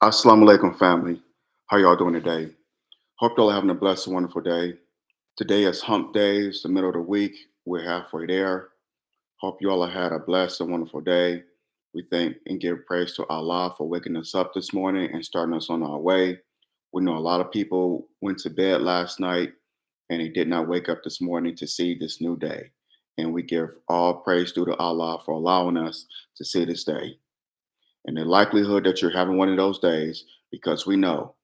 Assalamu alaikum, family. How y'all doing today? Hope y'all are having a blessed, wonderful day. Today is Hump Day. It's the middle of the week. We're halfway there. Hope you all have had a blessed and wonderful day. We thank and give praise to Allah for waking us up this morning and starting us on our way. We know a lot of people went to bed last night and they did not wake up this morning to see this new day. And we give all praise due to Allah for allowing us to see this day. And the likelihood that you're having one of those days, because we know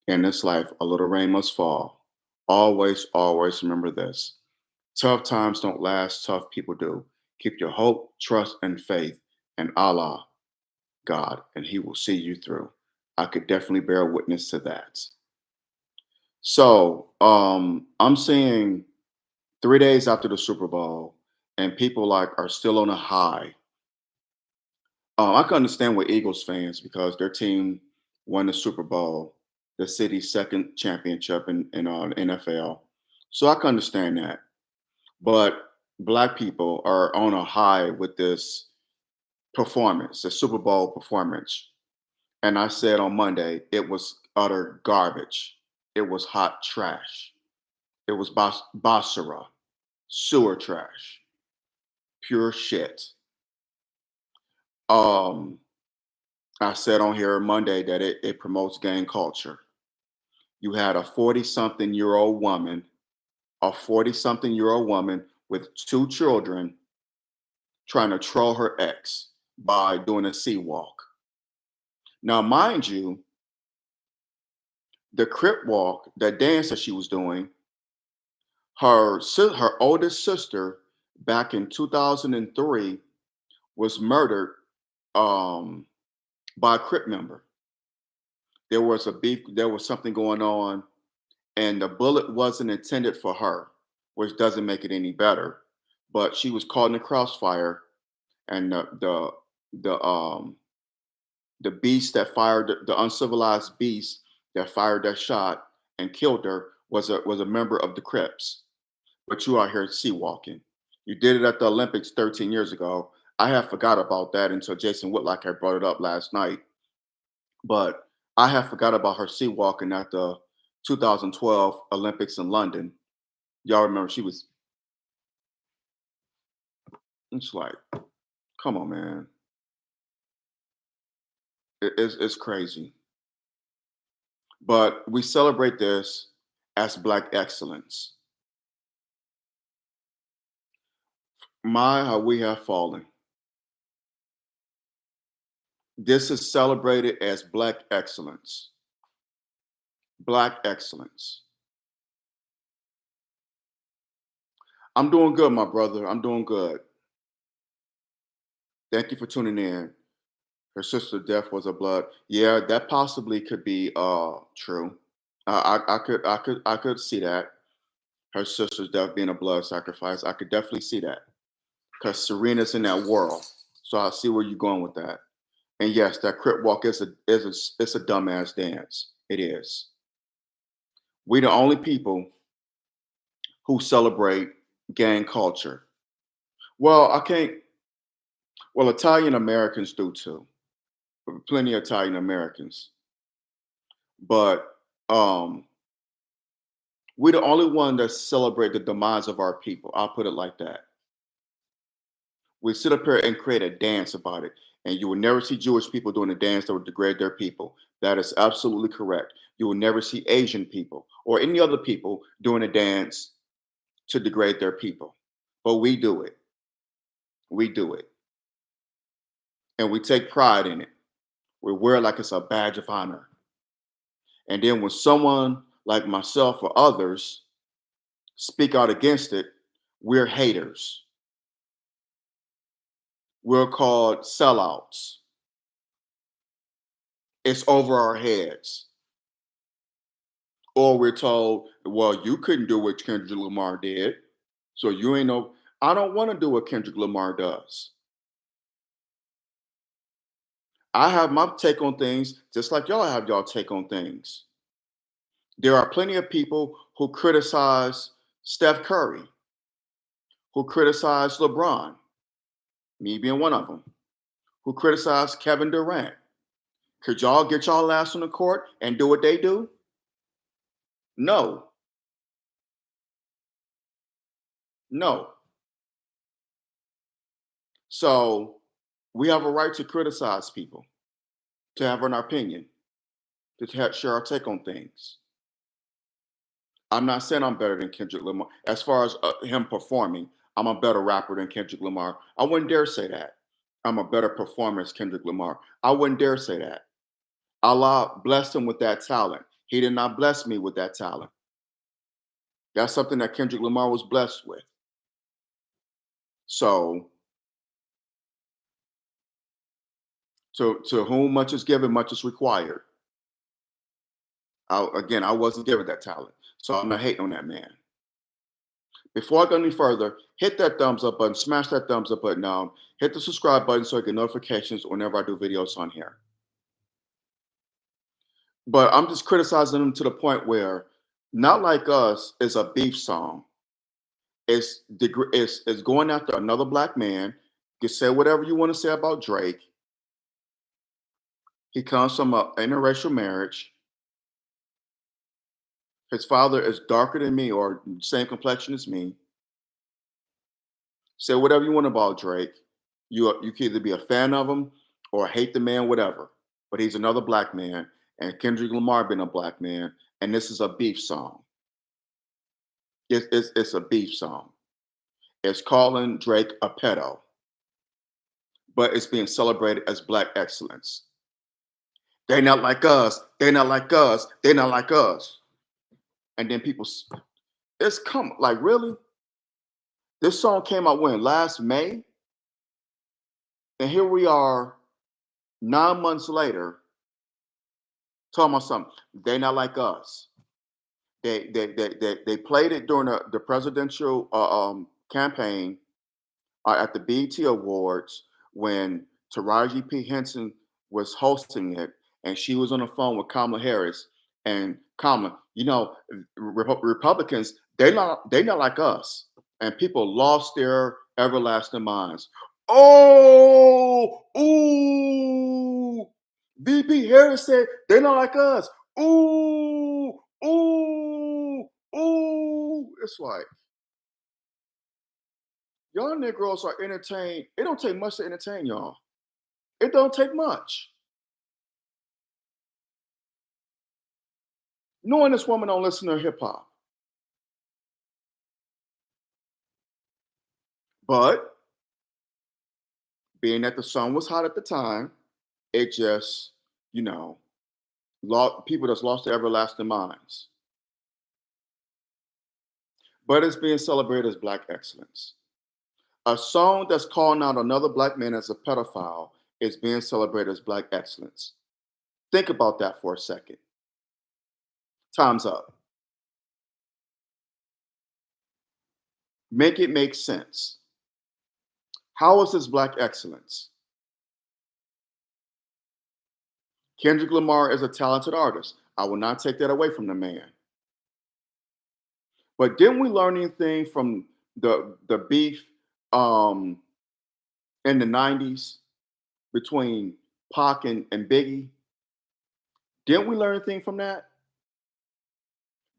in this life, a little rain must fall. Always, always remember this. Tough times don't last, tough people do. Keep your hope, trust, and faith in Allah, God, and He will see you through. I could definitely bear witness to that. So I'm seeing 3 days after the Super Bowl, and people like are still on a high. I can understand with Eagles fans because their team won the Super Bowl, the city's second championship in NFL. So I can understand that. But black people are on a high with this performance, the Super Bowl performance. And I said on Monday, it was utter garbage. It was hot trash. It was basura, sewer trash, pure shit. Um, I said on here Monday that it promotes gang culture. You had a 40 something year old woman, a 40 something year old woman with two children trying to troll her ex by doing a sea walk. Now, mind you, the crip walk, that dance that she was doing, her oldest sister back in 2003 was murdered um, by a crip member. There was a beef, there was something going on, and the bullet wasn't intended for her, which doesn't make it any better. But she was caught in the crossfire, and the beast that fired the uncivilized beast that fired that shot and killed her was a member of the Crips. But you out here sea walking. You did it at the Olympics 13 years ago. I have forgot about that until Jason Whitlock had brought it up last night. But I have forgot about her sea walking at the 2012 Olympics in London. Y'all remember she was. It's like, come on, man. It's crazy. But we celebrate this as Black excellence. My, how we have fallen. This is celebrated as Black excellence. Black excellence. I'm doing good, my brother. I'm doing good. Thank you for tuning in. Her sister's death was a blood. Yeah, that possibly could be true. I could see that. Her sister's death being a blood sacrifice. I could definitely see that. Because Serena's in that world. So I see where you're going with that. And yes, that crip walk it's a dumbass dance. It is. We the only people who celebrate gang culture. Well, I can't. Well, Italian Americans do too. Plenty of Italian Americans, but we the only one that celebrate the demise of our people. I'll put it like that. We sit up here and create a dance about it, and you will never see Jewish people doing a dance that would degrade their people. That is absolutely correct. You will never see Asian people or any other people doing a dance to degrade their people, but we do it. We do it, and we take pride in it. We wear it like it's a badge of honor. And then when someone like myself or others speak out against it, we're haters. We're called sellouts. It's over our heads. Or we're told, well, you couldn't do what Kendrick Lamar did. So you ain't no, I don't want to do what Kendrick Lamar does. I have my take on things just like y'all have y'all take on things. There are plenty of people who criticize Steph Curry, who criticize LeBron, me being one of them, who criticize Kevin Durant. Could y'all get y'all ass on the court and do what they do? No, no. So we have a right to criticize people, to have an opinion, share our take on things. I'm not saying I'm better than Kendrick Lamar. As far as him performing, I'm a better rapper than Kendrick Lamar. I wouldn't dare say that. I'm a better performer as Kendrick Lamar. I wouldn't dare say that. Allah blessed him with that talent. He did not bless me with that talent. That's something that Kendrick Lamar was blessed with. So, to whom much is given, much is required. Again, I wasn't given that talent, so I'm not hating on that man. Before I go any further, hit that thumbs up button, smash that thumbs up button down, hit the subscribe button so you get notifications whenever I do videos on here. But I'm just criticizing them to the point where Not Like Us is a beef song. It's going after another black man. You can say whatever you want to say about Drake. He comes from an interracial marriage. His father is darker than me or same complexion as me. Say whatever you want about Drake. You can either be a fan of him or hate the man, whatever. But he's another black man, and Kendrick Lamar been a black man, and this is a beef song. It's a beef song. It's calling Drake a pedo, but it's being celebrated as black excellence. They not like us. They not like us. They not like us. And then it's come like really. This song came out when last May, and here we are 9 months later talking about something. They not like us. They played it during the presidential campaign at the BET Awards when Taraji P. Henson was hosting it, and she was on the phone with Kamala Harris. And Kamala, Republicans, they not like us, and people lost their everlasting minds. Oh, ooh, VP Harris said they're not like us. Ooh, ooh, ooh. It's like y'all Negroes are entertained. It don't take much to entertain y'all. It don't take much. Knowing this woman don't listen to hip hop, but being that the sun was hot at the time, it just, you know, people that's lost their everlasting minds. But it's being celebrated as black excellence. A song that's calling out another black man as a pedophile is being celebrated as black excellence. Think about that for a second. Time's up. Make it make sense. How is this black excellence? Kendrick Lamar is a talented artist. I will not take that away from the man. But didn't we learn anything from the beef um, in the 90s between Pac and Biggie? Didn't we learn anything from that?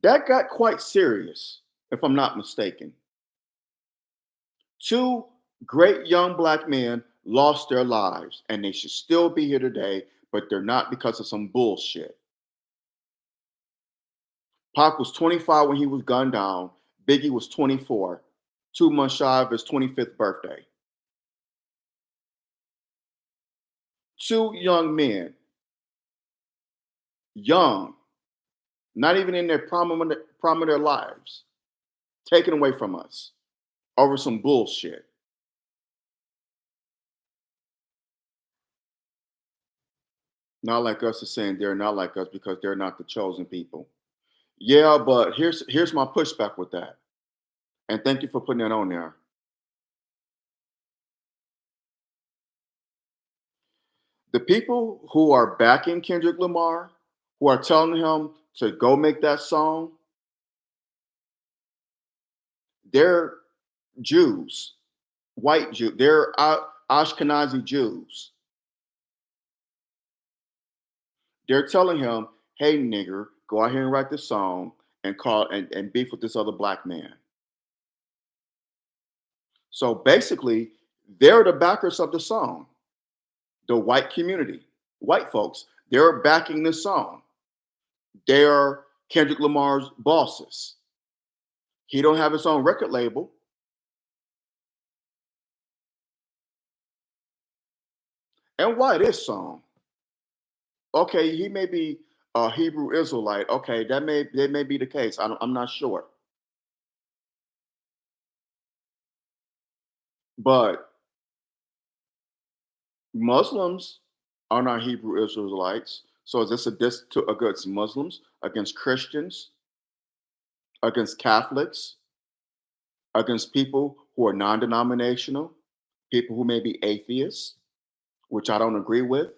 That got quite serious, if I'm not mistaken. Two great young black men lost their lives, and they should still be here today, but they're not because of some bullshit. Pac was 25 when he was gunned down. Biggie was 24, 2 months shy of his 25th birthday. Two young men, young, not even in their prime of their lives, taken away from us over some bullshit. Not Like Us is saying they're not like us because they're not the chosen people. Yeah, but here's my pushback with that. And thank you for putting that on there. The people who are backing Kendrick Lamar, who are telling him to go make that song, they're Jews, white Jews. They're Ashkenazi Jews. They're telling him, "Hey, nigger, go out here and write this song and call and beef with this other black man." So basically, they're the backers of the song. The white community, white folks, they're backing this song. They're Kendrick Lamar's bosses. He don't have his own record label. And why this song? Okay, he may be a Hebrew Israelite. Okay, that may be the case. I'm not sure, but Muslims are not Hebrew Israelites. So is this a diss to against Muslims, against Christians, against Catholics, against people who are non-denominational, people who may be atheists, which I don't agree with?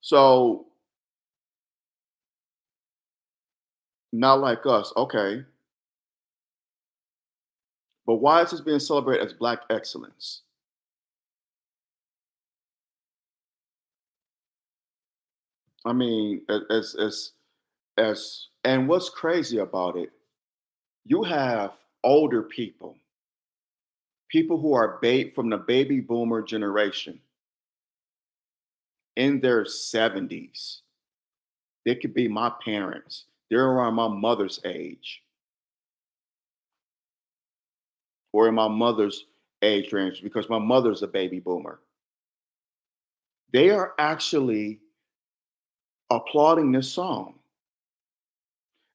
So not like us, okay. But why is this being celebrated as Black excellence? I mean, and what's crazy about it, you have older people, people who are from the baby boomer generation in their 70s. They could be my parents. They're around my mother's age or in my mother's age range because my mother's a baby boomer. They are actually applauding this song.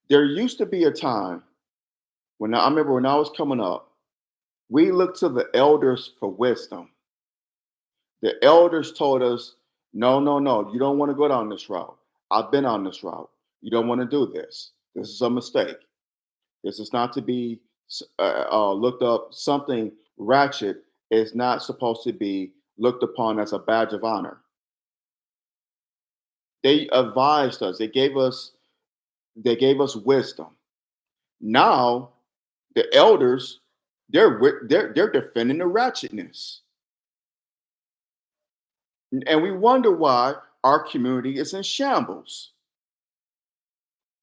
There used to be a time I remember when I was coming up, we looked to the elders for wisdom. The elders told us, no, no, no, you don't want to go down this route. I've been on this route. You don't want to do this. This is a mistake. This is not to be looked up. Something ratchet is not supposed to be looked upon as a badge of honor. They advised us. They gave us wisdom. Now the elders, they're defending the ratchetness, and we wonder why our community is in shambles.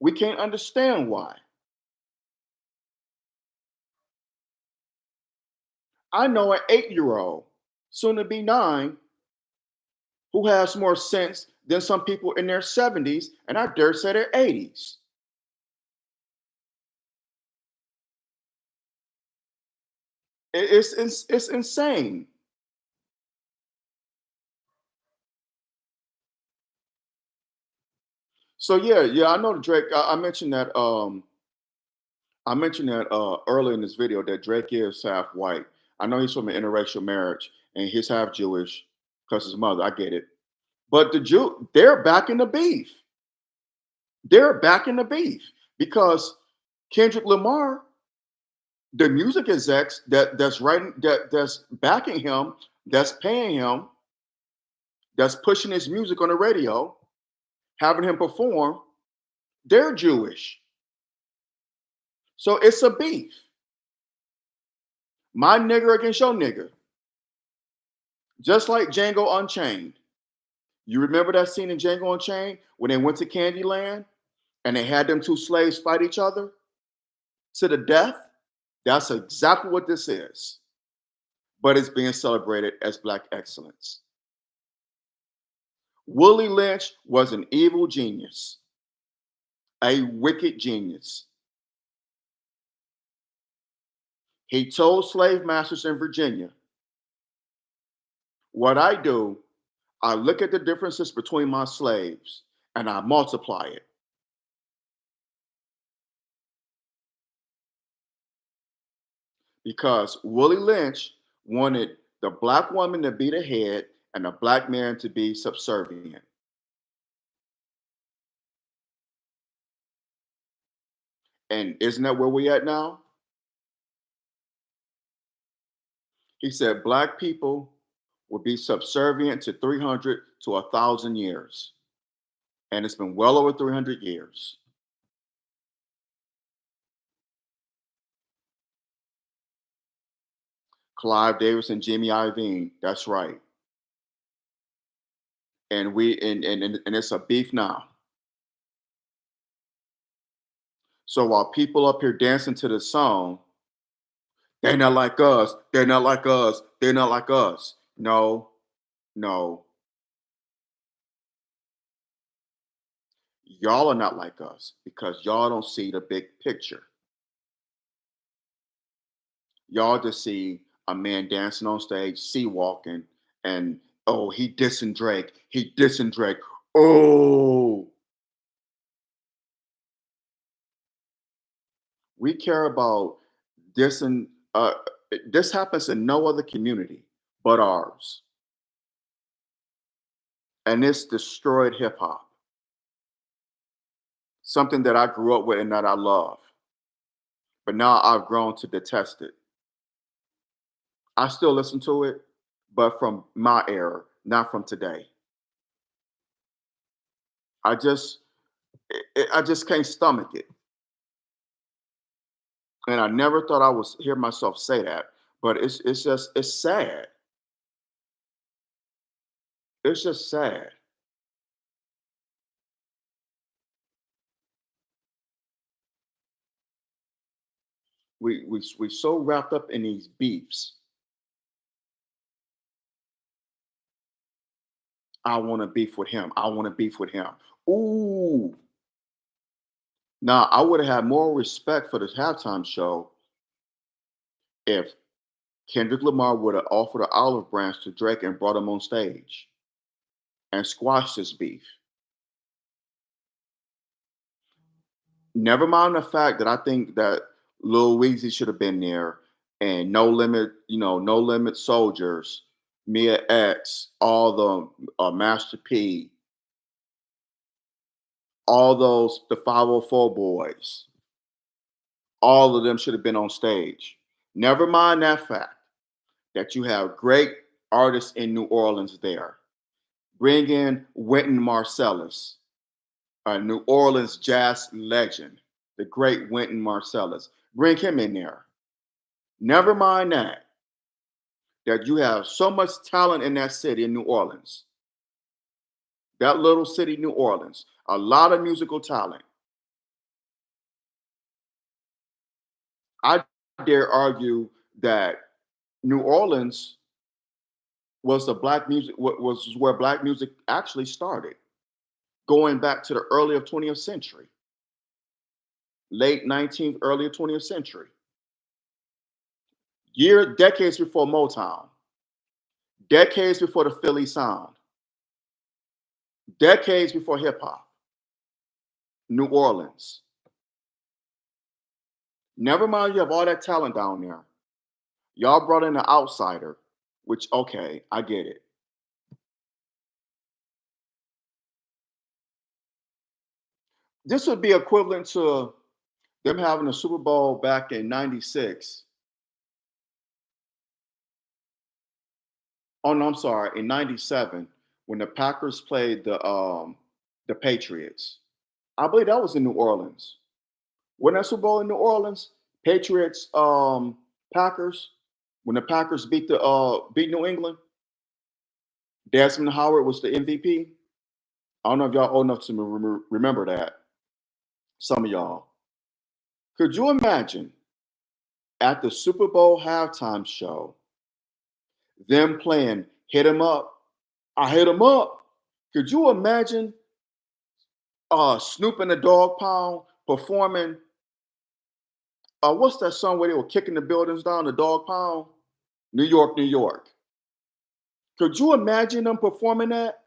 We can't understand why. I know an 8-year old, soon to be 9, who has more sense than some people in their 70s, and I dare say their 80s. It's insane. So yeah, I know Drake. I mentioned that earlier in this video that Drake is half white. I know he's from an interracial marriage and he's half Jewish because his mother. I get it, but they're back in the beef. They're back in the beef because Kendrick Lamar, the music execs that's writing that's backing him, that's paying him, that's pushing his music on the radio, having him perform, they're Jewish. So it's a beef. My nigger against your nigger. Just like Django Unchained. You remember that scene in Django Unchained when they went to Candyland and they had them two slaves fight each other to the death? That's exactly what this is. But it's being celebrated as Black excellence. Willie Lynch was an evil genius, a wicked genius. He told slave masters in Virginia, what I do, I look at the differences between my slaves and I multiply it. Because Willie Lynch wanted the black woman to be the head and the black man to be subservient. And isn't that where we at now? He said black people will be subservient to 300 to 1,000 years. And it's been well over 300 years. Clive Davis and Jimmy Iovine, that's right. and it's a beef now. So while people up here dancing to the song, they're not like us. They're not like us. They're not like us. No, no, y'all are not like us because y'all don't see the big picture. Y'all just see a man dancing on stage, sea walking, and oh, he dissing Drake. He dissing Drake. Oh, we care about dissing. This happens in no other community but ours, and it's destroyed hip hop. Something that I grew up with and that I love, but now I've grown to detest it. I still listen to it, but from my era, not from today. I just, I just can't stomach it. And I never thought I would hear myself say that, but it's just it's sad. It's just sad. We so wrapped up in these beefs. I want to beef with him. I want to beef with him. Ooh. Now I would have had more respect for this halftime show if Kendrick Lamar would have offered an olive branch to Drake and brought him on stage and squashed this beef. Never mind the fact that I think that Lil Weezy should have been there, and No Limit, No Limit Soldiers, Mia X, all the Master P, all those the 504 boys, all of them should have been on stage. Never mind that fact that you have great artists in New Orleans there. Bring in Wynton Marsalis, a New Orleans jazz legend, the great Wynton Marsalis. Bring him in there. Never mind that you have so much talent in that city in New Orleans, that little city, New Orleans, a lot of musical talent. I dare argue that New Orleans was the black music was where black music actually started, going back to the earlier 20th century, late 19th, earlier 20th century, decades before Motown, decades before the Philly sound, decades before hip hop. New Orleans. Never mind, you have all that talent down there. Y'all brought in an outsider, which okay, I get it. This would be equivalent to them having a Super Bowl back in '96. Oh no, I'm sorry, in '97 when the Packers played the Patriots. I believe that was in New Orleans. When that Super Bowl in New Orleans, Patriots, Packers, when the Packers beat New England, Desmond Howard was the MVP. I don't know if y'all old enough to remember that. Some of y'all. Could you imagine at the Super Bowl halftime show them playing "Hit 'Em Up"? I hit 'em up. Could you imagine Snoop and the Dog Pound performing? What's that song where they were kicking the buildings down? The Dog Pound, New York, New York. Could you imagine them performing that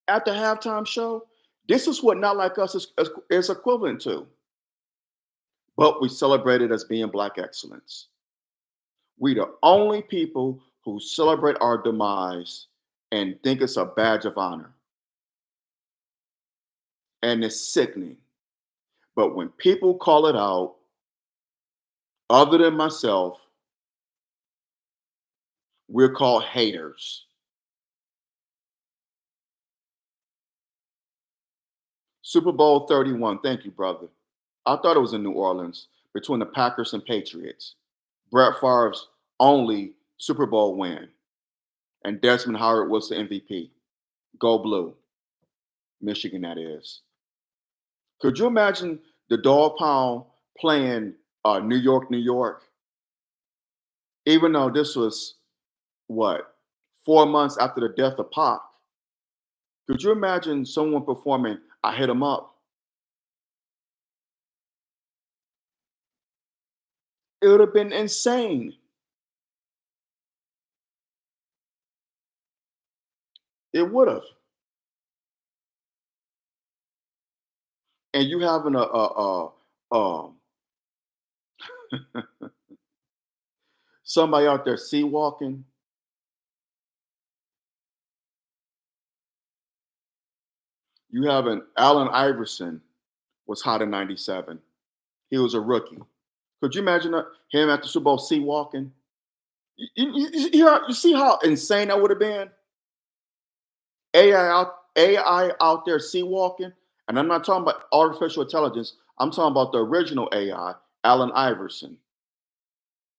at the halftime show? This is what Not Like Us is equivalent to. But we celebrate it as being Black excellence. We the only people who celebrate our demise and think it's a badge of honor. And it's sickening. But when people call it out, other than myself, we're called haters. Super Bowl 31. Thank you, brother. I thought it was in New Orleans between the Packers and Patriots. Brett Favre's only Super Bowl win, and Desmond Howard was the MVP. Go Blue, Michigan, that is. Could you imagine the Dog Pound playing New York, New York? Even though this was what 4 months after the death of Pac, could you imagine someone performing "I Hit 'Em Up"? It would have been insane. It would have. And you having somebody out there sea walking. You having Allen Iverson was hot in '97. He was a rookie. Could you imagine him at the Super Bowl sea walking? You see how insane that would have been? AI out there sea walking, and I'm not talking about artificial intelligence. I'm talking about the original AI, Allen Iverson.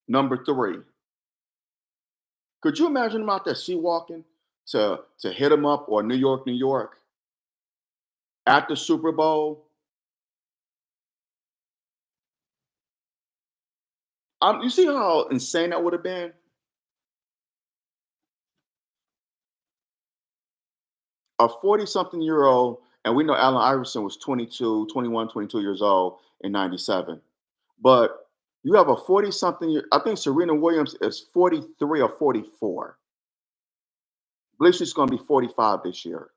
Number three. Could you imagine him out there sea walking to hit him up or New York, New York at the Super Bowl? You see how insane that would have been? A 40 something year old, and we know Allen Iverson was 22, 21, 22 years old in '97. But you have a 40 something year, I think Serena Williams is 43 or 44. I believe she's going to be 45 this year.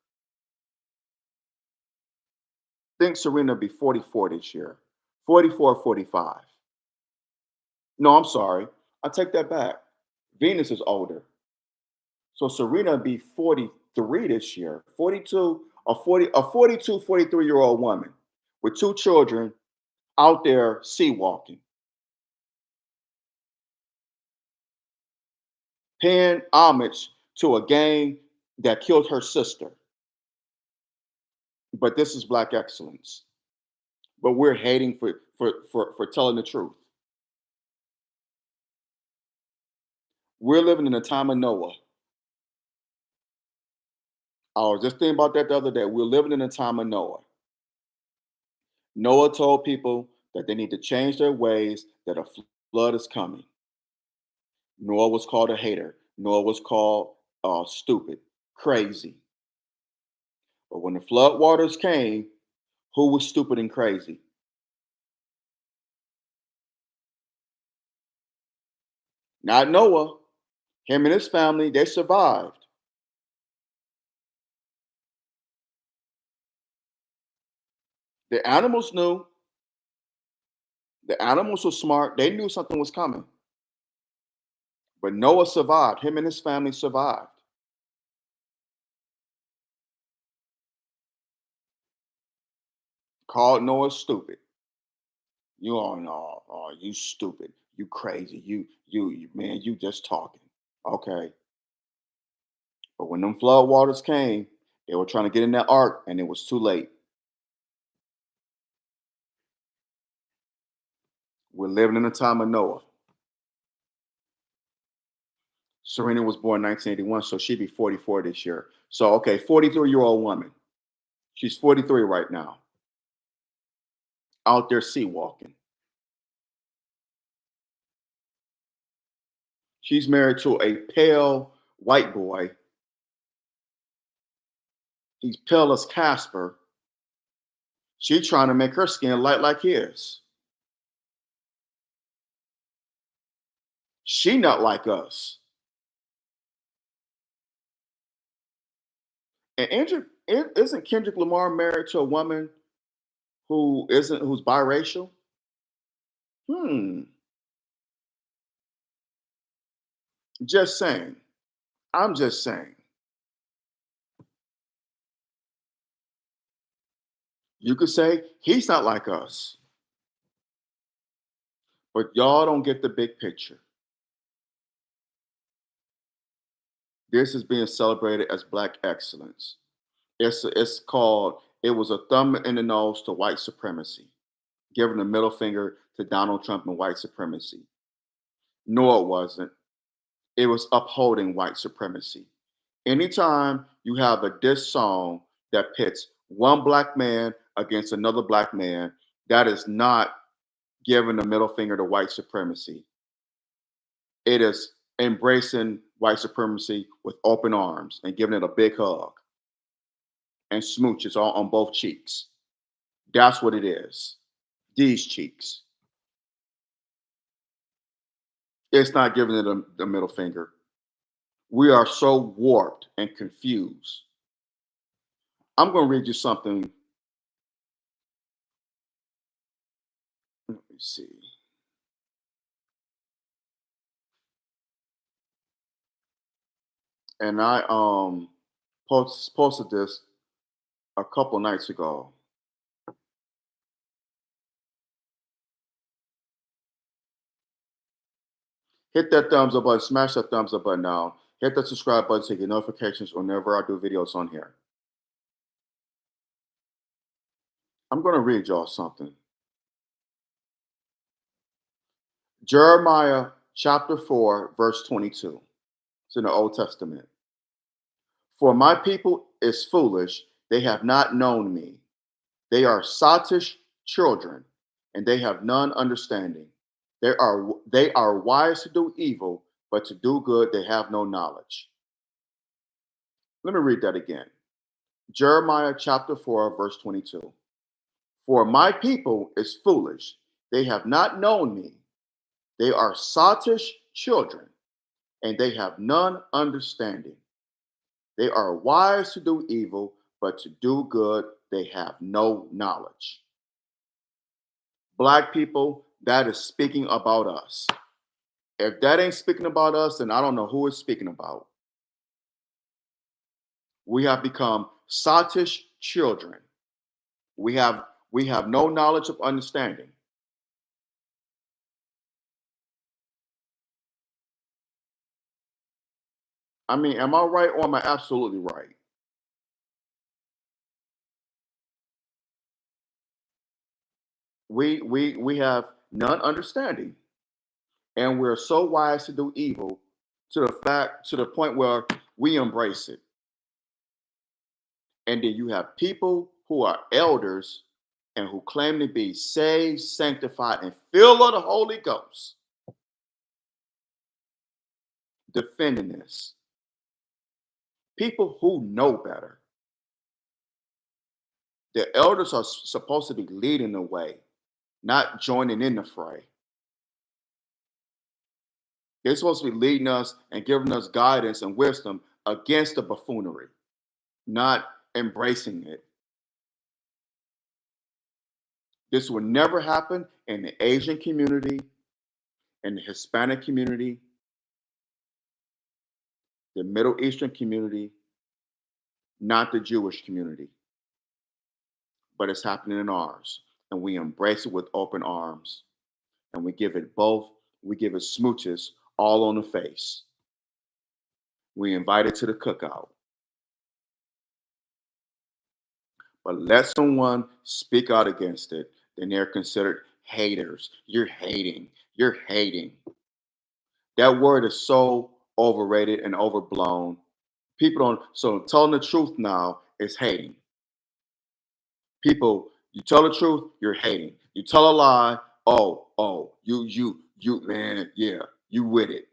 I think Serena will be 44 this year. 44 or 45. No, I'm sorry. I take that back. Venus is older. So Serena will be 43 this year. 42, a 42, 43-year-old woman with two children out there sea walking, paying homage to a gang that killed her sister. But this is black excellence. But we're hating for telling the truth. We're living in the time of Noah. I was just thinking about that the other day. We're living in the time of Noah. Noah told people that they need to change their ways, that a flood is coming. Noah was called a hater. Noah was called stupid, crazy. But when the flood waters came, who was stupid and crazy? Not Noah. Him and his family, they survived. The animals knew. The animals were smart. They knew something was coming. But Noah survived. Him and his family survived. Called Noah stupid. You all know, oh, you stupid. You crazy. Man, you just talking. Okay. But when them flood waters came, they were trying to get in that ark and it was too late. We're living in the time of Noah. Serena was born 1981, so she'd be 44 this year. So, okay, 43-year-old woman. She's 43 right now, out there sea walking. She's married to a pale white boy. He's pale as Casper. She's trying to make her skin light like his. She not like us. And isn't Kendrick Lamar married to a woman who's biracial? Hmm. Just saying. I'm just saying. You could say he's not like us, but y'all don't get the big picture. This is being celebrated as Black excellence. It's called. It was a thumb in the nose to white supremacy, giving the middle finger to Donald Trump and white supremacy. No, it wasn't. It was upholding white supremacy. Anytime you have a diss song that pits one black man against another black man, that is not giving the middle finger to white supremacy. It is embracing white supremacy with open arms and giving it a big hug and smooches all on both cheeks. That's what it is. These cheeks. It's not giving it the middle finger. We are so warped and confused. I'm going to read you something. Let me see. And I posted this a couple nights ago. Hit that thumbs up button, smash that thumbs up button now. Hit the subscribe button to get notifications whenever I do videos on here. I'm going to read y'all something. Jeremiah chapter 4, verse 22. It's in the Old Testament. For my people is foolish, they have not known me. They are sottish children, and they have none understanding. They are wise to do evil, but to do good they have no knowledge. Let me read that again. Jeremiah chapter 4, verse 22. For my people is foolish, they have not known me. They are sottish children, and they have none understanding. They are wise to do evil, but to do good they have no knowledge. Black people, that is speaking about us. If that ain't speaking about us, then I don't know who it's speaking about. We have become sottish children. We have no knowledge of understanding. I mean, am I right or am I absolutely right? We have none understanding, and we're so wise to do evil to the point where we embrace it. And then you have people who are elders and who claim to be saved, sanctified, and filled of the Holy Ghost defending this. People who know better. The elders are supposed to be leading the way, not joining in the fray. They're supposed to be leading us and giving us guidance and wisdom against the buffoonery, not embracing it. This will never happen in the Asian community, in the Hispanic community, the Middle Eastern community, not the Jewish community. But it's happening in ours. And we embrace it with open arms. And we give it both, we give it smooches all on the face. We invite it to the cookout. But let someone speak out against it, then they're considered haters. You're hating. You're hating. That word is so overrated and overblown. People don't, so telling the truth now is hating. People, you tell the truth, you're hating. You tell a lie, man, yeah, you with it.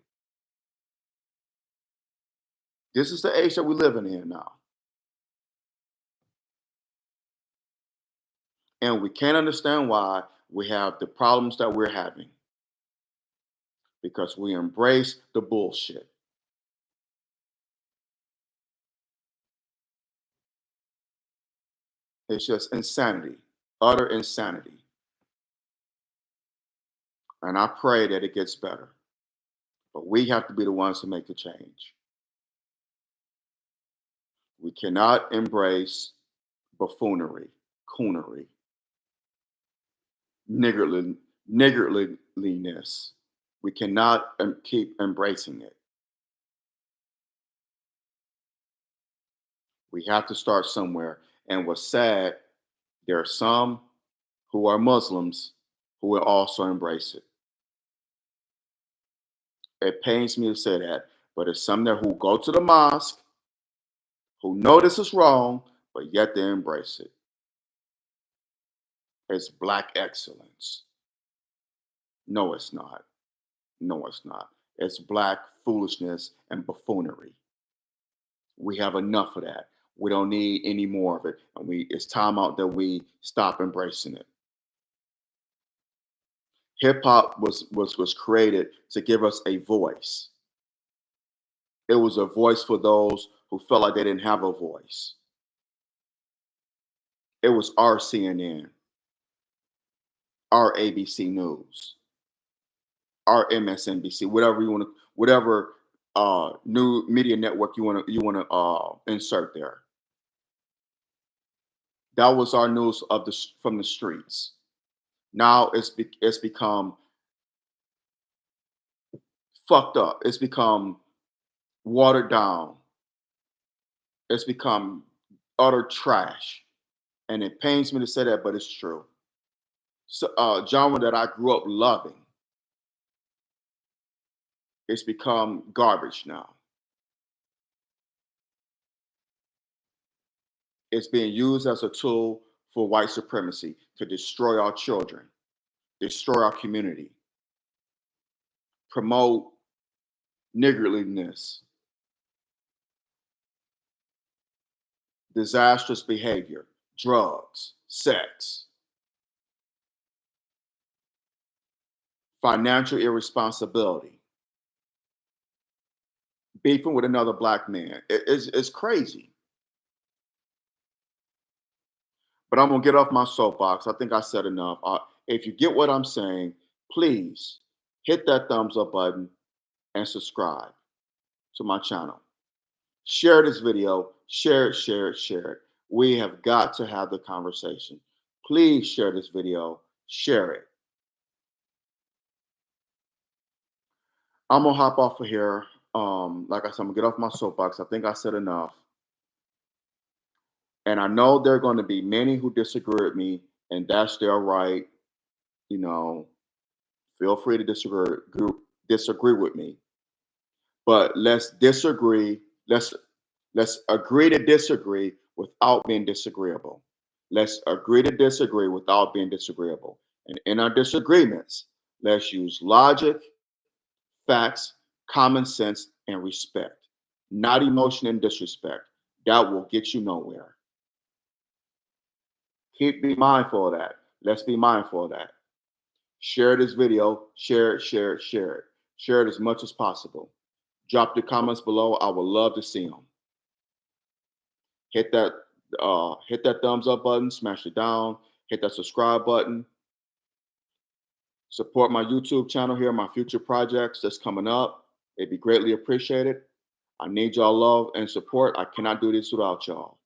This is the age that we're living in now. And we can't understand why we have the problems that we're having because we embrace the bullshit. It's just insanity, utter insanity. And I pray that it gets better. But we have to be the ones to make the change. We cannot embrace buffoonery, coonery, niggardliness. We cannot keep embracing it. We have to start somewhere. And what's sad, there are some who are Muslims who will also embrace it. It pains me to say that, but there's some there who go to the mosque who know this is wrong, but yet they embrace it. It's black excellence. No, it's not. No, it's not. It's black foolishness and buffoonery. We have enough of that. We don't need any more of it. And it's time out that we stop embracing it. Hip hop was created to give us a voice. It was a voice for those who felt like they didn't have a voice. It was our CNN, our ABC News, our MSNBC, whatever you want to, whatever new media network you want to insert there. That was our news from the streets. Now it's become fucked up. It's become watered down. It's become utter trash, and it pains me to say that, but it's true. So, genre that I grew up loving, it's become garbage now. It's being used as a tool for white supremacy to destroy our children, destroy our community, promote niggardliness, disastrous behavior, drugs, sex, financial irresponsibility, beefing with another black man. It's crazy. But I'm gonna get off my soapbox. I think I said enough. If you get what I'm saying, please hit that thumbs up button and subscribe to my channel. Share this video. Share it, share it, share it. We have got to have the conversation. Please share this video. Share it. I'm gonna hop off of here. Like I said, I'm gonna get off my soapbox. I think I said enough. And I know there are going to be many who disagree with me, and that's their right. You know, feel free to disagree with me. But let's disagree. Let's agree to disagree without being disagreeable. Let's agree to disagree without being disagreeable. And in our disagreements, let's use logic, facts, common sense, and respect, not emotion and disrespect. That will get you nowhere. Be mindful of that. Let's be mindful of that. Share this video. Share it, share it, share it. Share it as much as possible. Drop your comments below. I would love to see them. Hit that thumbs up button, smash it down, hit that subscribe button. Support my YouTube channel here, my future projects that's coming up. It'd be greatly appreciated. I need y'all love and support. I cannot do this without y'all.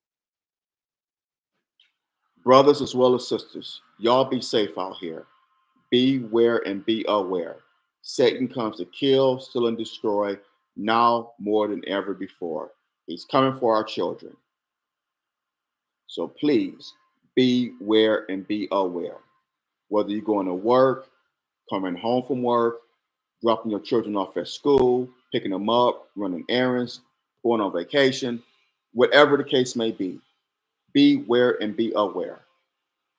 Brothers as well as sisters, y'all be safe out here. Beware and be aware. Satan comes to kill, steal, and destroy now more than ever before. He's coming for our children. So please beware and be aware. Whether you're going to work, coming home from work, dropping your children off at school, picking them up, running errands, going on vacation, whatever the case may be, beware and be aware.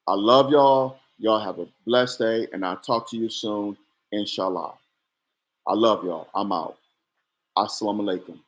I love y'all. Y'all have a blessed day, and I'll talk to you soon, inshallah. I love y'all. I'm out. Assalamu alaikum.